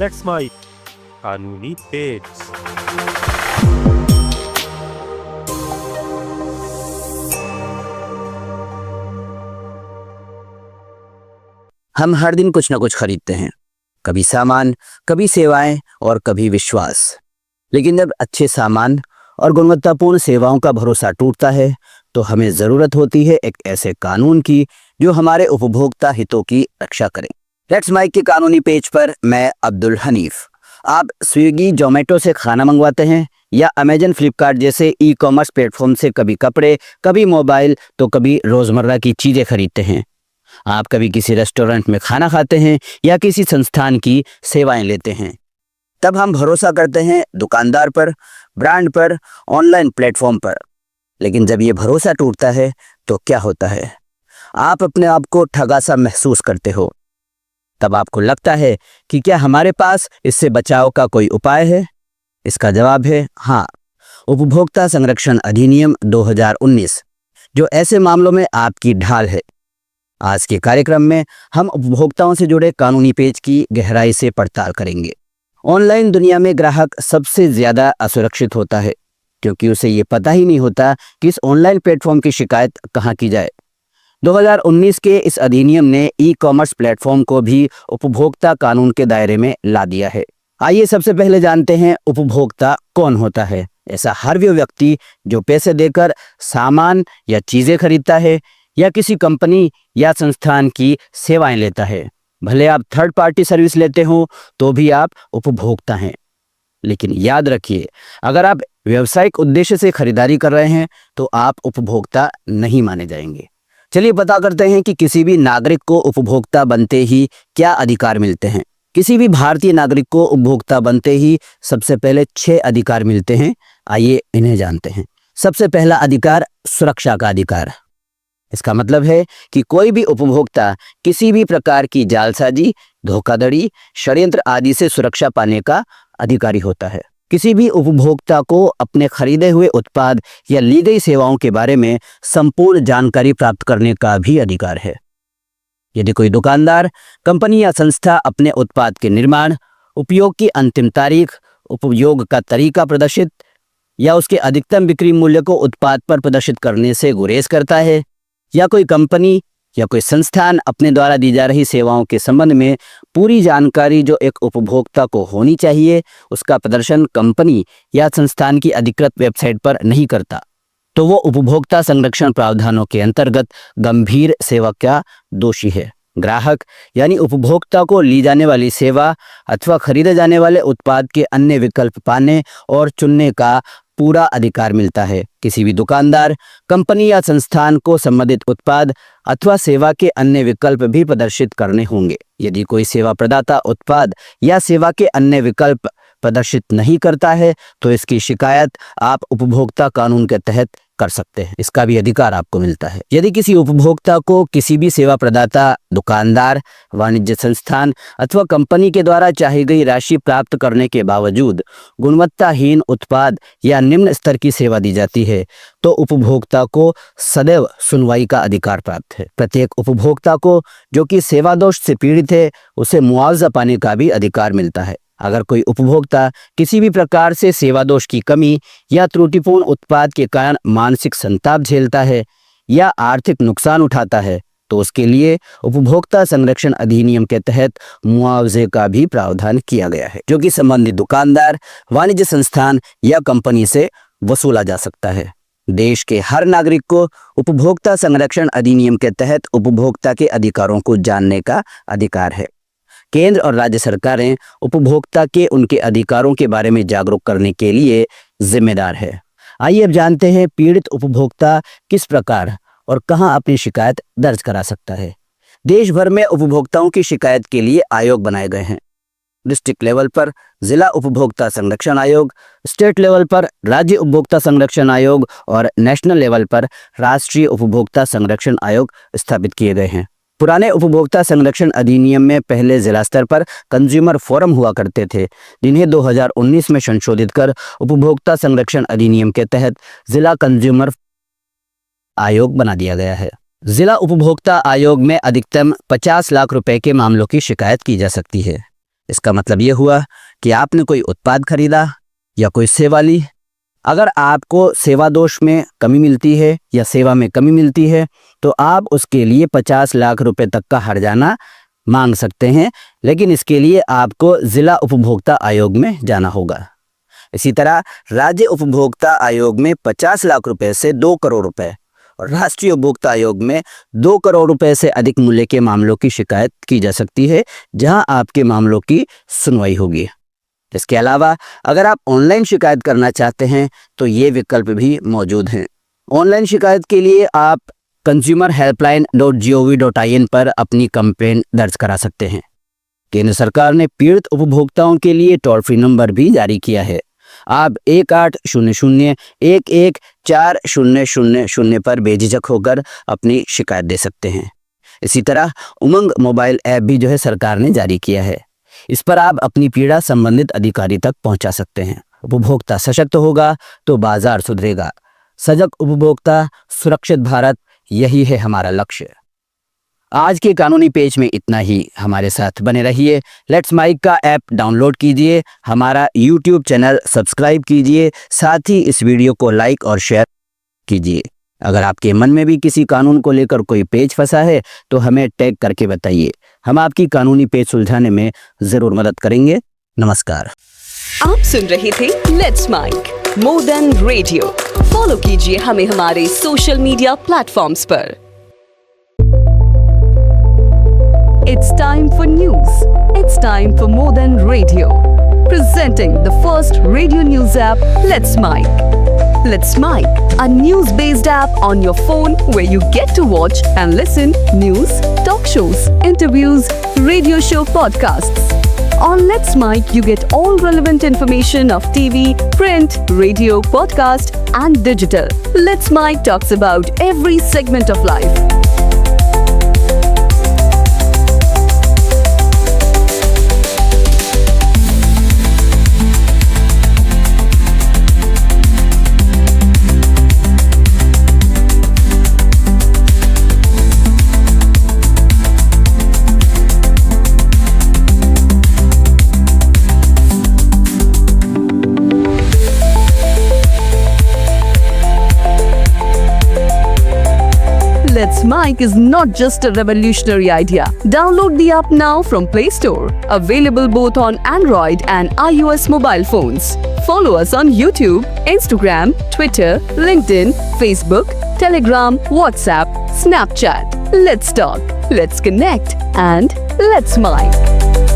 That's my कानूनी page. हम हर दिन कुछ ना कुछ खरीदते हैं, कभी सामान, कभी सेवाएं और कभी विश्वास। लेकिन जब अच्छे सामान और गुणवत्तापूर्ण सेवाओं का भरोसा टूटता है तो हमें जरूरत होती है एक ऐसे कानून की जो हमारे उपभोक्ता हितों की रक्षा करे। लेट्स माइक के कानूनी पेज पर मैं अब्दुल हनीफ। आप स्विगी, जोमेटो से खाना मंगवाते हैं या अमेजन, फ्लिपकार्ट जैसे ई कॉमर्स प्लेटफॉर्म से कभी कपड़े, कभी मोबाइल तो कभी रोजमर्रा की चीजें खरीदते हैं। आप कभी किसी रेस्टोरेंट में खाना खाते हैं या किसी संस्थान की सेवाएं लेते हैं। तब हम भरोसा करते हैं दुकानदार पर, ब्रांड पर, ऑनलाइन प्लेटफॉर्म पर। लेकिन जब ये भरोसा टूटता है तो क्या होता है? आप अपने आप को ठगा सा महसूस करते हो। तब आपको लगता है कि क्या हमारे पास इससे बचाव का कोई उपाय है? इसका जवाब है हाँ, उपभोक्ता संरक्षण अधिनियम 2019, जो ऐसे मामलों में आपकी ढाल है। आज के कार्यक्रम में हम उपभोक्ताओं से जुड़े कानूनी पेज की गहराई से पड़ताल करेंगे। ऑनलाइन दुनिया में ग्राहक सबसे ज्यादा असुरक्षित होता है क्योंकि उसे ये पता ही नहीं होता कि इस ऑनलाइन प्लेटफॉर्म की शिकायत कहाँ की जाए। 2019 के इस अधिनियम ने ई कॉमर्स प्लेटफॉर्म को भी उपभोक्ता कानून के दायरे में ला दिया है। आइए सबसे पहले जानते हैं उपभोक्ता कौन होता है। ऐसा हर वो व्यक्ति जो पैसे देकर सामान या चीजें खरीदता है या किसी कंपनी या संस्थान की सेवाएं लेता है। भले आप थर्ड पार्टी सर्विस लेते हो तो भी आप उपभोक्ता हैं। लेकिन याद रखिए, अगर आप व्यावसायिक उद्देश्य से खरीदारी कर रहे हैं तो आप उपभोक्ता नहीं माने जाएंगे। चलिए पता करते हैं कि किसी भी नागरिक को उपभोक्ता बनते ही क्या अधिकार मिलते हैं। किसी भी भारतीय नागरिक को उपभोक्ता बनते ही सबसे पहले 6 अधिकार मिलते हैं। आइए इन्हें जानते हैं। सबसे पहला अधिकार, सुरक्षा का अधिकार। इसका मतलब है कि कोई भी उपभोक्ता किसी भी प्रकार की जालसाजी, धोखाधड़ी, षड्यंत्र आदि से सुरक्षा पाने का अधिकारी होता है। किसी भी उपभोक्ता को अपने खरीदे हुए उत्पाद या ली गई सेवाओं के बारे में संपूर्ण जानकारी प्राप्त करने का भी अधिकार है। यदि कोई दुकानदार, कंपनी या संस्था अपने उत्पाद के निर्माण, उपयोग की अंतिम तारीख, उपयोग का तरीका प्रदर्शित या उसके अधिकतम बिक्री मूल्य को उत्पाद पर प्रदर्शित करने से गुरेज करता है, या कोई कंपनी या कोई संस्थान अपने द्वारा दी जा रही सेवाओं के संबंध में पूरी जानकारी जो एक उपभोक्ता को होनी चाहिए उसका प्रदर्शन कंपनी या संस्थान की अधिकृत वेबसाइट पर नहीं करता, तो वो उपभोक्ता संरक्षण प्रावधानों के अंतर्गत गंभीर सेवा का दोषी है। ग्राहक यानी उपभोक्ता को ली जाने वाली सेवा अथवा खरीदे जाने वाले उत्पाद के अन्य विकल्प पाने और चुनने का पूरा अधिकार मिलता है। किसी भी दुकानदार, कंपनी या संस्थान को संबंधित उत्पाद अथवा सेवा के अन्य विकल्प भी प्रदर्शित करने होंगे। यदि कोई सेवा प्रदाता उत्पाद या सेवा के अन्य विकल्प प्रदर्शित नहीं करता है तो इसकी शिकायत आप उपभोक्ता कानून के तहत कर सकते हैं। इसका भी अधिकार आपको मिलता है। यदि किसी उपभोक्ता को किसी भी सेवा प्रदाता, दुकानदार, वाणिज्य संस्थान अथवा कंपनी के द्वारा चाही गई राशि प्राप्त करने के बावजूद गुणवत्ताहीन उत्पाद या निम्न स्तर की सेवा दी जाती है तो उपभोक्ता को सदैव सुनवाई का अधिकार प्राप्त है। प्रत्येक उपभोक्ता को जो कि सेवा दोष से पीड़ित है उसे मुआवजा पाने का भी अधिकार मिलता है। अगर कोई उपभोक्ता किसी भी प्रकार से सेवा दोष की कमी या त्रुटिपूर्ण उत्पाद के कारण मानसिक संताप झेलता है या आर्थिक नुकसान उठाता है तो उसके लिए उपभोक्ता संरक्षण अधिनियम के तहत मुआवजे का भी प्रावधान किया गया है, जो कि संबंधित दुकानदार, वाणिज्य संस्थान या कंपनी से वसूला जा सकता है। देश के हर नागरिक को उपभोक्ता संरक्षण अधिनियम के तहत उपभोक्ता के अधिकारों को जानने का अधिकार है। केंद्र और राज्य सरकारें उपभोक्ता के उनके अधिकारों के बारे में जागरूक करने के लिए जिम्मेदार है। आइए अब जानते हैं पीड़ित उपभोक्ता किस प्रकार और कहां अपनी शिकायत दर्ज करा सकता है। देश भर में उपभोक्ताओं की शिकायत के लिए आयोग बनाए गए हैं। डिस्ट्रिक्ट लेवल पर जिला उपभोक्ता संरक्षण आयोग, स्टेट लेवल पर राज्य उपभोक्ता संरक्षण आयोग और नेशनल लेवल पर राष्ट्रीय उपभोक्ता संरक्षण आयोग स्थापित किए गए हैं। पुराने उपभोक्ता संरक्षण अधिनियम में पहले जिला स्तर पर कंज्यूमर फोरम हुआ करते थे, जिन्हें 2019 में संशोधित कर उपभोक्ता संरक्षण अधिनियम के तहत जिला कंज्यूमर आयोग बना दिया गया है। जिला उपभोक्ता आयोग में अधिकतम 50 लाख रुपए के मामलों की शिकायत की जा सकती है। इसका मतलब ये हुआ कि आपने कोई उत्पाद खरीदा या कोई सेवा ली। अगर आपको सेवा दोष में कमी मिलती है या सेवा में कमी मिलती है तो आप उसके लिए 50 लाख रुपए तक का हर्जाना मांग सकते हैं, लेकिन इसके लिए आपको जिला उपभोक्ता आयोग में जाना होगा। इसी तरह राज्य उपभोक्ता आयोग में 50 लाख रुपए से 2 करोड़ रुपए और राष्ट्रीय उपभोक्ता आयोग में 2 करोड़ रुपए से अधिक मूल्य के मामलों की शिकायत की जा सकती है, जहां आपके मामलों की सुनवाई होगी। इसके अलावा अगर आप ऑनलाइन शिकायत करना चाहते हैं तो ये विकल्प भी मौजूद हैं। ऑनलाइन शिकायत के लिए आप consumerhelpline.gov.in पर अपनी कंप्लेंट दर्ज करा सकते हैं। केंद्र सरकार ने पीड़ित उपभोक्ताओं के लिए टोल फ्री नंबर भी जारी किया है। आप 1800-114000 पर बेझिझक होकर अपनी शिकायत दे सकते हैं। इसी तरह उमंग मोबाइल ऐप भी जो है सरकार ने जारी किया है। इस पर आप अपनी पीड़ा संबंधित अधिकारी तक पहुंचा सकते हैं। उपभोक्ता सशक्त होगा तो बाजार सुधरेगा। सजग उपभोक्ता, सुरक्षित भारत, यही है हमारा लक्ष्य। आज के कानूनी पेज में इतना ही। हमारे साथ बने रहिए। लेट्स माइक का ऐप डाउनलोड कीजिए, हमारा यूट्यूब चैनल सब्सक्राइब कीजिए, साथ ही इस वीडियो को लाइक और शेयर कीजिए। अगर आपके मन में भी किसी कानून को लेकर कोई पेज फंसा है तो हमें टैग करके बताइए। हम आपकी कानूनी पेज सुलझाने में जरूर मदद करेंगे। नमस्कार। आप सुन रहे थे let's mike more than radio. Follow कीजिए हमें हमारे सोशल मीडिया प्लेटफॉर्म्स पर। It's time for news. It's time for more than radio. Presenting the first radio news app, Let's Mic. Let's Mic, a news-based app on your phone where you get to watch and listen news, talk shows, interviews, radio show podcasts. On Let's Mic, you get all relevant information of TV, print, radio, podcast, and digital. Let's Mic talks about every segment of life. Let's Mic is not just a revolutionary idea. Download the app now from Play Store. Available both on Android and iOS mobile phones. Follow us on YouTube, Instagram, Twitter, LinkedIn, Facebook, Telegram, WhatsApp, Snapchat. Let's talk, let's connect, and let's Mic.